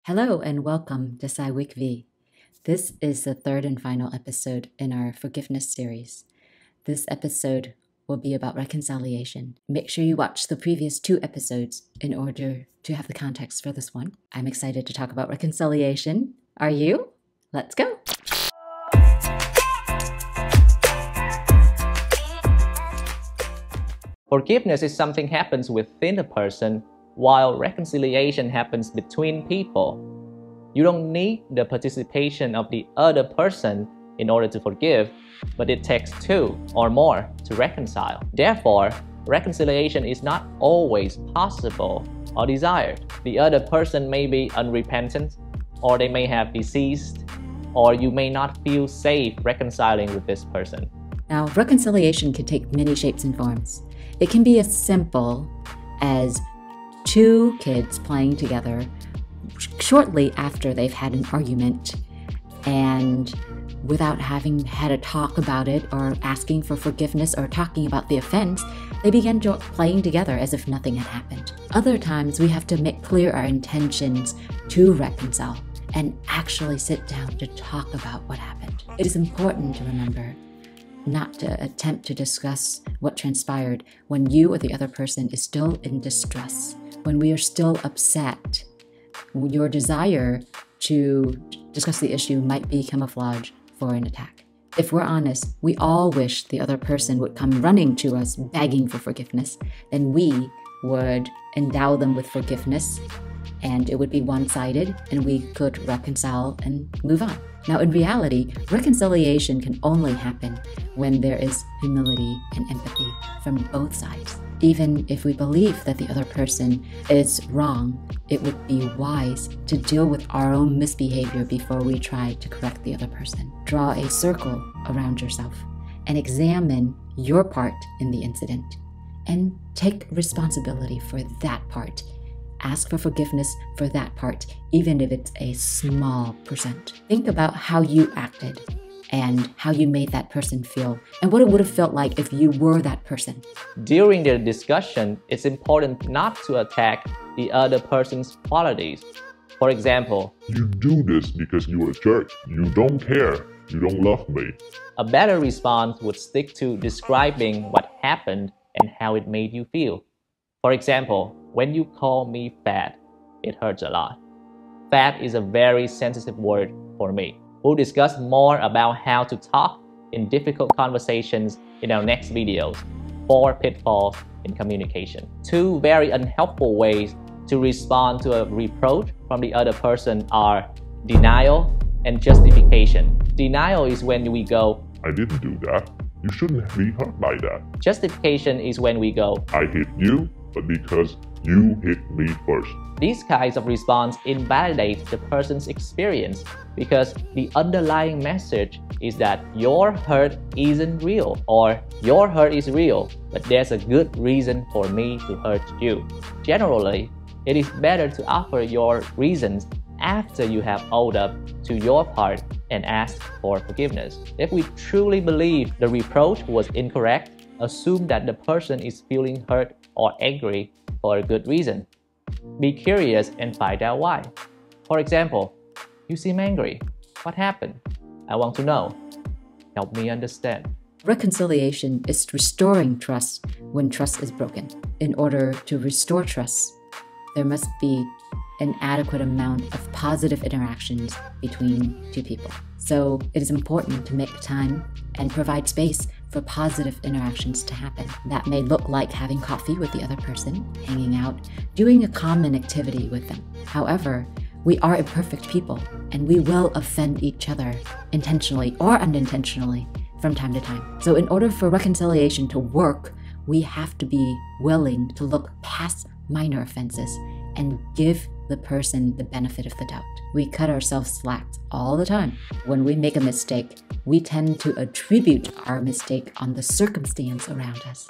Hello and welcome to PsyWicV. This is the third and final episode in our forgiveness series. This episode will be about reconciliation. Make sure you watch the previous 2 episodes in order to have the context for this one. I'm excited to talk about reconciliation. Are you? Let's go! Forgiveness is something happens within a person, while reconciliation happens between people. You don't need the participation of the other person in order to forgive, but it takes 2 or more to reconcile. Therefore, reconciliation is not always possible or desired. The other person may be unrepentant, or they may have deceased, or you may not feel safe reconciling with this person. Now, reconciliation can take many shapes and forms. It can be as simple as 2 kids playing together shortly after they've had an argument, and without having had a talk about it or asking for forgiveness or talking about the offense, they begin playing together as if nothing had happened. Other times we have to make clear our intentions to reconcile and actually sit down to talk about what happened. It is important to remember not to attempt to discuss what transpired when you or the other person is still in distress, when we are still upset. Your desire to discuss the issue might be camouflage for an attack. If we're honest, we all wish the other person would come running to us begging for forgiveness. Then we would endow them with forgiveness, and it would be one-sided, and we could reconcile and move on. Now, in reality, reconciliation can only happen when there is humility and empathy from both sides. Even if we believe that the other person is wrong, it would be wise to deal with our own misbehavior before we try to correct the other person. Draw a circle around yourself and examine your part in the incident and take responsibility for that part. Ask for forgiveness for that part, even if it's a small percent. Think about how you acted and how you made that person feel and what it would have felt like if you were that person. During the discussion, it's important not to attack the other person's qualities. For example, "You do this because you're a jerk. You don't care. You don't love me." A better response would stick to describing what happened and how it made you feel. For example, when you call me fat, it hurts a lot. Fat is a very sensitive word for me. We'll discuss more about how to talk in difficult conversations in our next videos. 4 pitfalls in communication. 2 very unhelpful ways to respond to a reproach from the other person are denial and justification. Denial is when we go, "I didn't do that. You shouldn't be hurt by that." Justification is when we go, "I hit you, but because you hit me first." These kinds of response invalidate the person's experience because the underlying message is that your hurt isn't real, or your hurt is real, but there's a good reason for me to hurt you. Generally, it is better to offer your reasons after you have owned up to your part and ask for forgiveness. If we truly believe the reproach was incorrect, assume that the person is feeling hurt or angry for a good reason. Be curious and find out why. For example, "You seem angry. What happened? I want to know. Help me understand." Reconciliation is restoring trust when trust is broken. In order to restore trust, there must be an adequate amount of positive interactions between 2 people. So it is important to make time and provide space for positive interactions to happen. That may look like having coffee with the other person, hanging out, doing a common activity with them. However, we are imperfect people, and we will offend each other intentionally or unintentionally from time to time. So in order for reconciliation to work, we have to be willing to look past minor offenses and give the person the benefit of the doubt. We cut ourselves slack all the time. When we make a mistake, we tend to attribute our mistake on the circumstance around us.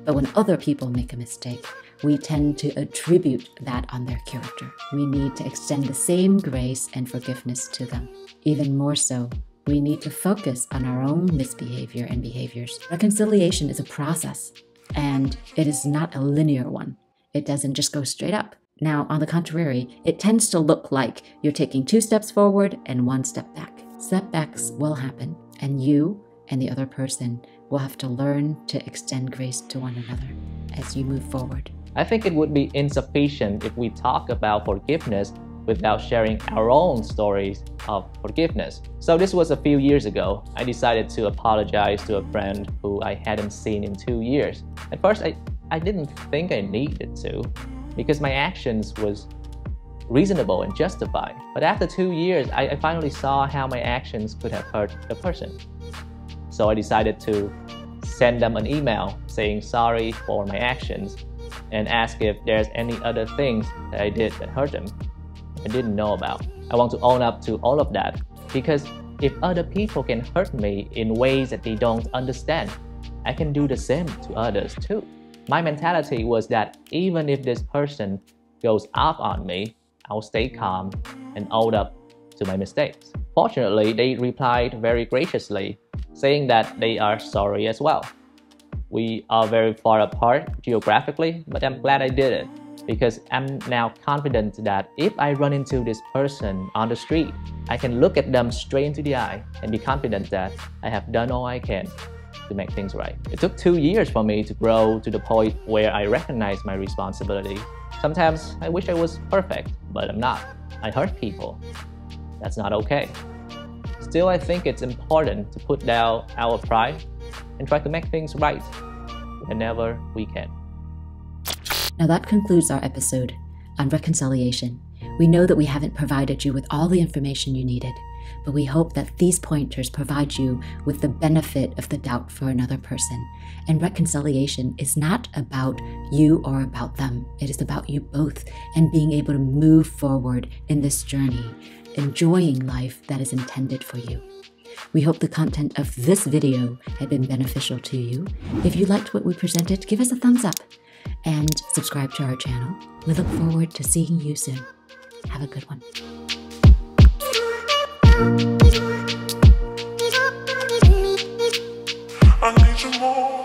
But when other people make a mistake, we tend to attribute that on their character. We need to extend the same grace and forgiveness to them. Even more so, we need to focus on our own misbehavior and behaviors. Reconciliation is a process, and it is not a linear one. It doesn't just go straight up. Now, on the contrary, it tends to look like you're taking 2 steps forward and 1 step back. Setbacks will happen, and you and the other person will have to learn to extend grace to one another as you move forward. I think it would be insufficient if we talk about forgiveness without sharing our own stories of forgiveness. So this was a few years ago. I decided to apologize to a friend who I hadn't seen in 2 years. At first, I didn't think I needed to, because my actions was reasonable and justified. But after 2 years, I finally saw how my actions could have hurt the person. So I decided to send them an email saying sorry for my actions and ask if there's any other things that I did that hurt them I didn't know about. I want to own up to all of that, because if other people can hurt me in ways that they don't understand, I can do the same to others too. My mentality was that even if this person goes off on me, I'll stay calm and own up to my mistakes. Fortunately, they replied very graciously, saying that they are sorry as well. We are very far apart geographically, but I'm glad I did it, because I'm now confident that if I run into this person on the street, I can look at them straight into the eye and be confident that I have done all I can to make things right. It took 2 years for me to grow to the point where I recognize my responsibility. Sometimes I wish I was perfect, but I'm not. I hurt people. That's not okay. Still, I think it's important to put down our pride and try to make things right whenever we can. Now that concludes our episode on reconciliation. We know that we haven't provided you with all the information you needed, but we hope that these pointers provide you with the benefit of the doubt for another person. And reconciliation is not about you or about them. It is about you both and being able to move forward in this journey, enjoying life that is intended for you. We hope the content of this video had been beneficial to you. If you liked what we presented, give us a thumbs up and subscribe to our channel. We look forward to seeing you soon. Have a good one. I need you more.